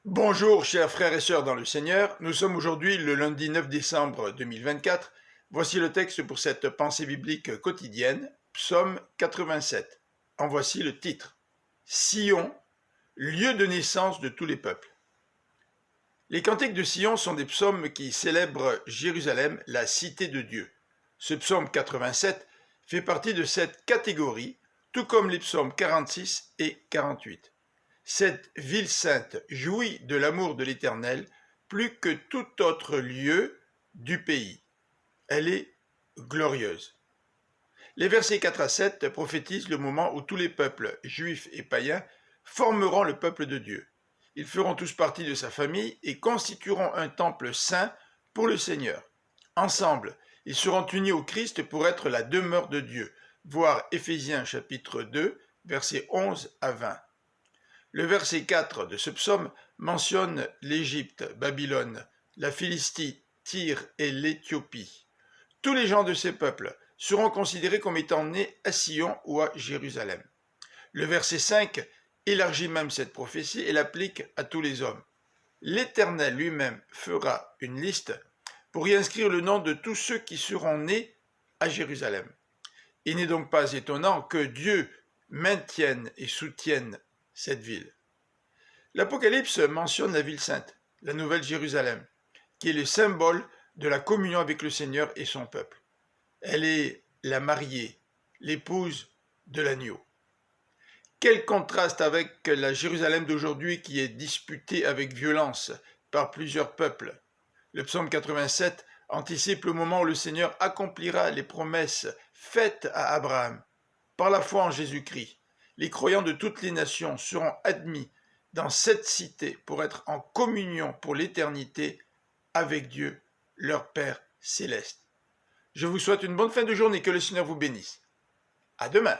Bonjour chers frères et sœurs dans le Seigneur, nous sommes aujourd'hui le lundi 9 décembre 2024. Voici le texte pour cette pensée biblique quotidienne, Psaume 87. En voici le titre. Sion, lieu de naissance de tous les peuples. Les cantiques de Sion sont des psaumes qui célèbrent Jérusalem, la cité de Dieu. Ce psaume 87 fait partie de cette catégorie, tout comme les psaumes 46 et 48. Cette ville sainte jouit de l'amour de l'Éternel plus que tout autre lieu du pays. Elle est glorieuse. Les versets 4 à 7 prophétisent le moment où tous les peuples, juifs et païens, formeront le peuple de Dieu. Ils feront tous partie de sa famille et constitueront un temple saint pour le Seigneur. Ensemble, ils seront unis au Christ pour être la demeure de Dieu. Voir Éphésiens chapitre 2, versets 11 à 20. Le verset 4 de ce psaume mentionne l'Égypte, Babylone, la Philistie, Tyr et l'Éthiopie. Tous les gens de ces peuples seront considérés comme étant nés à Sion ou à Jérusalem. Le verset 5 élargit même cette prophétie et l'applique à tous les hommes. L'Éternel lui-même fera une liste pour y inscrire le nom de tous ceux qui seront nés à Jérusalem. Il n'est donc pas étonnant que Dieu maintienne et soutienne cette ville. L'Apocalypse mentionne la ville sainte, la Nouvelle Jérusalem, qui est le symbole de la communion avec le Seigneur et son peuple. Elle est la mariée, l'épouse de l'agneau. Quel contraste avec la Jérusalem d'aujourd'hui qui est disputée avec violence par plusieurs peuples. Le psaume 87 anticipe le moment où le Seigneur accomplira les promesses faites à Abraham. Par la foi en Jésus-Christ, les croyants de toutes les nations seront admis dans cette cité pour être en communion pour l'éternité avec Dieu, leur Père céleste. Je vous souhaite une bonne fin de journée, que le Seigneur vous bénisse. À demain.